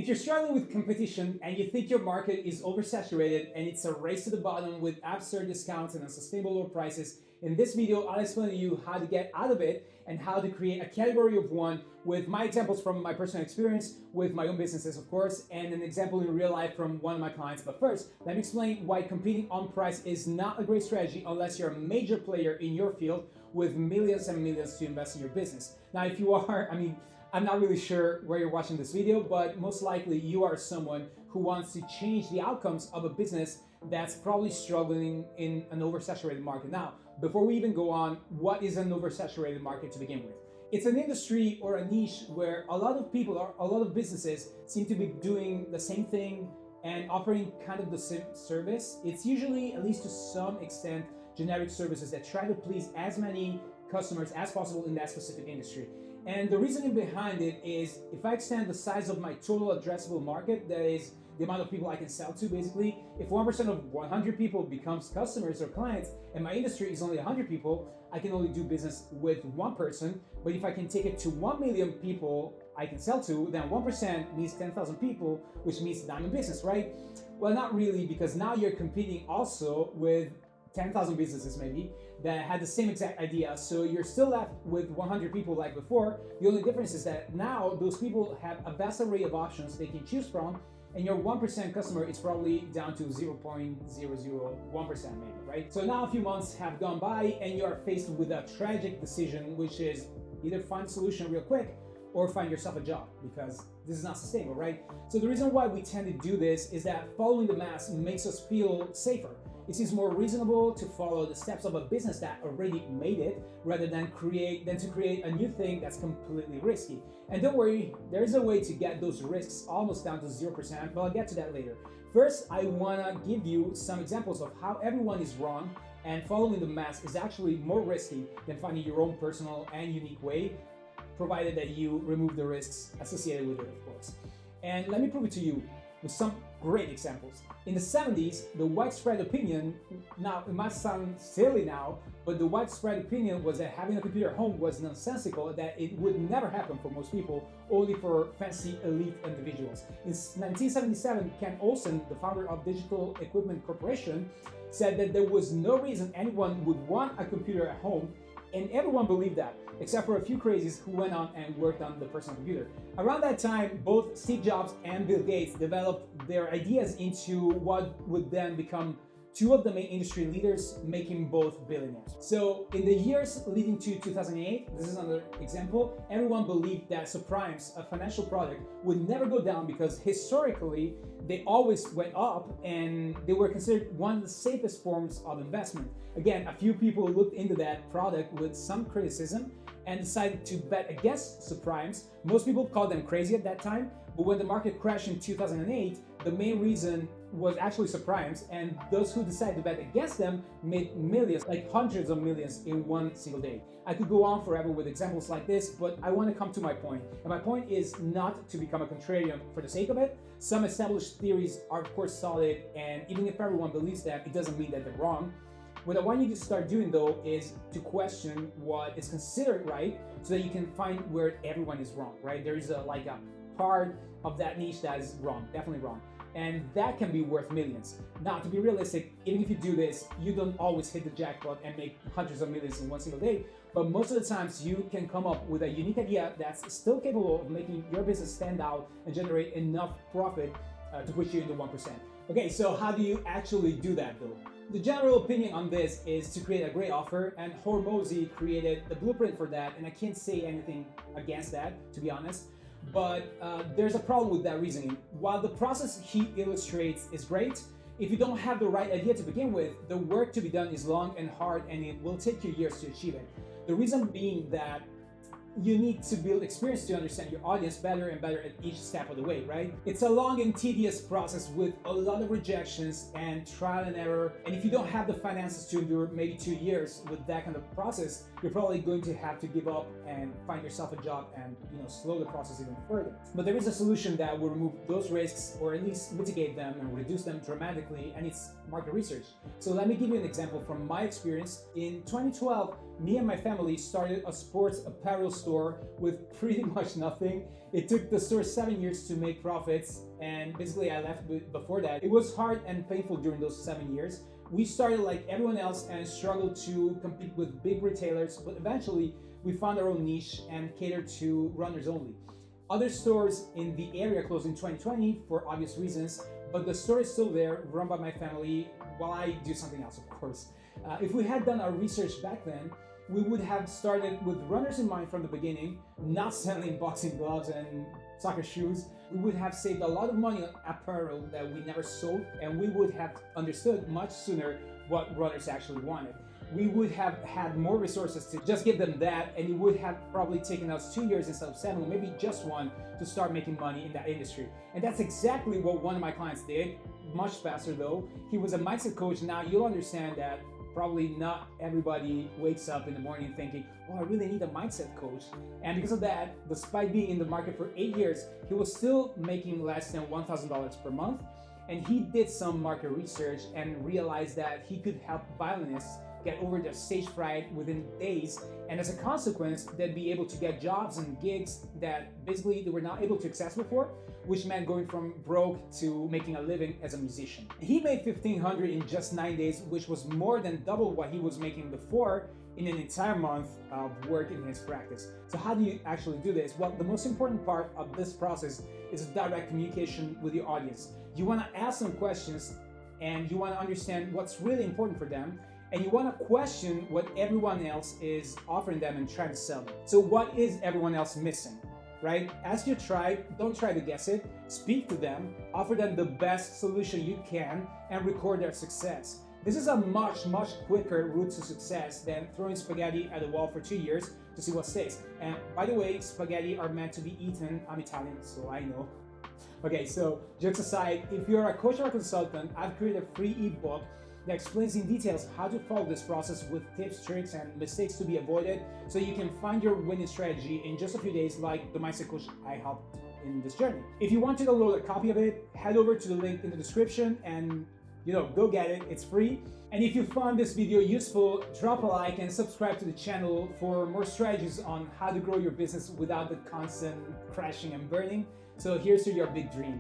If you're struggling with competition and you think your market is oversaturated and it's a race to the bottom with absurd discounts and unsustainable low prices, in this video, I'll explain to you how to get out of it and how to create a category of one with my examples from my personal experience with my own businesses, of course, and an example in real life from one of my clients. But first, let me explain why competing on price is not a great strategy unless you're a major player in your field with millions and millions to invest in your business. Now, if you are, I'm not really sure where you're watching this video, but most likely you are someone who wants to change the outcomes of a business that's probably struggling in an oversaturated market. Now, before we even go on, what is an oversaturated market to begin with? It's an industry or a niche where a lot of people or a lot of businesses seem to be doing the same thing and offering kind of the same service. It's usually, at least to some extent, generic services that try to please as many customers as possible in that specific industry. And the reasoning behind it is, if I extend the size of my total addressable market, that is the amount of people I can sell to, basically, if 1% of 100 people becomes customers or clients and my industry is only 100 people, I can only do business with one person. But if I can take it to 1 million people I can sell to, then 1% means 10,000 people, which means that I'm in business, right? Well, not really, because now you're competing also with 10,000 businesses maybe that had the same exact idea. So you're still left with 100 people like before. The only difference is that now those people have a vast array of options they can choose from, and your 1% customer is probably down to 0.001% maybe, right? So now a few months have gone by and you are faced with a tragic decision, which is either find a solution real quick or find yourself a job, because this is not sustainable, right? So the reason why we tend to do this is that following the mass makes us feel safer. It seems more reasonable to follow the steps of a business that already made it rather than to create a new thing that's completely risky. And don't worry, there is a way to get those risks almost down to 0%, but I'll get to that later. First, I wanna give you some examples of how everyone is wrong and following the mass is actually more risky than finding your own personal and unique way, provided that you remove the risks associated with it, of course. And let me prove it to you with some great examples. In the 70s, the widespread opinion, now it might sound silly now, but the widespread opinion was that having a computer at home was nonsensical, that it would never happen for most people, only for fancy elite individuals. In 1977, Ken Olsen, the founder of Digital Equipment Corporation, said that there was no reason anyone would want a computer at home, and everyone believed that, except for a few crazies who went on and worked on the personal computer. Around that time, both Steve Jobs and Bill Gates developed their ideas into what would then become two of the main industry leaders, making both billionaires. So in the years leading to 2008, this is another example, everyone believed that subprimes, a financial product, would never go down because historically they always went up and they were considered one of the safest forms of investment. Again, a few people looked into that product with some criticism and decided to bet against subprimes. Most people called them crazy at that time, but when the market crashed in 2008, the main reason was actually subprimes, and those who decided to bet against them made millions, like hundreds of millions in one single day. I could go on forever with examples like this, but I want to come to my point. And my point is not to become a contrarian for the sake of it. Some established theories are of course solid, and even if everyone believes that, it doesn't mean that they're wrong. What I want you to start doing though is to question what is considered right so that you can find where everyone is wrong, right? There is a part of that niche that is wrong, definitely wrong. And that can be worth millions. Now, to be realistic, even if you do this, you don't always hit the jackpot and make hundreds of millions in one single day, but most of the times you can come up with a unique idea that's still capable of making your business stand out and generate enough profit to put you in the 1%. Okay, so how do you actually do that though? The general opinion on this is to create a great offer, and Hormozy created the blueprint for that, and I can't say anything against that, to be honest. But there's a problem with that reasoning. While the process he illustrates is great, if you don't have the right idea to begin with, the work to be done is long and hard, and it will take you years to achieve it. The reason being that you need to build experience to understand your audience better and better at each step of the way, right? It's a long and tedious process with a lot of rejections and trial and error. And if you don't have the finances to endure maybe 2 years with that kind of process, you're probably going to have to give up and find yourself a job and slow the process even further. But there is a solution that will remove those risks, or at least mitigate them and reduce them dramatically, and it's market research. So let me give you an example from my experience. In 2012, me and my family started a sports apparel store with pretty much nothing. It took the store 7 years to make profits, and basically I left before that. It was hard and painful during those 7 years. We started like everyone else and struggled to compete with big retailers, but eventually we found our own niche and catered to runners only. Other stores in the area closed in 2020 for obvious reasons, but the store is still there, run by my family, while I do something else, of course. If we had done our research back then, we would have started with runners in mind from the beginning, not selling boxing gloves and soccer shoes. We would have saved a lot of money on apparel that we never sold, and we would have understood much sooner what runners actually wanted. We would have had more resources to just give them that, and it would have probably taken us 2 years instead of 7, or maybe just 1, to start making money in that industry. And that's exactly what one of my clients did, much faster though. He was a mindset coach. Now you'll understand that probably not everybody wakes up in the morning thinking, oh, I really need a mindset coach. And because of that, despite being in the market for 8 years, he was still making less than $1,000 per month. And he did some market research and realized that he could help violinists get over their stage fright within days, and as a consequence, they'd be able to get jobs and gigs that basically they were not able to access before, which meant going from broke to making a living as a musician. He made $1,500 in just 9 days, which was more than double what he was making before in an entire month of work in his practice. So how do you actually do this? Well, the most important part of this process is direct communication with your audience. You want to ask them questions, and you want to understand what's really important for them, and you want to question what everyone else is offering them and try to sell them. So what is everyone else missing, right? Ask your tribe, don't try to guess it, speak to them, offer them the best solution you can, and record their success. This is a much quicker route to success than throwing spaghetti at a wall for 2 years to see what sticks. And by the way, spaghetti are meant to be eaten. I'm Italian, so I know. Okay, so jokes aside, if you're a coach or a consultant, I've created a free ebook that explains in details how to follow this process with tips, tricks, and mistakes to be avoided, so you can find your winning strategy in just a few days, like the mindset coach I helped in this journey. If you want to download a copy of it, head over to the link in the description and go get it. It's free. And if you found this video useful, drop a like and subscribe to the channel for more strategies on how to grow your business without the constant crashing and burning. So here's to your big dream.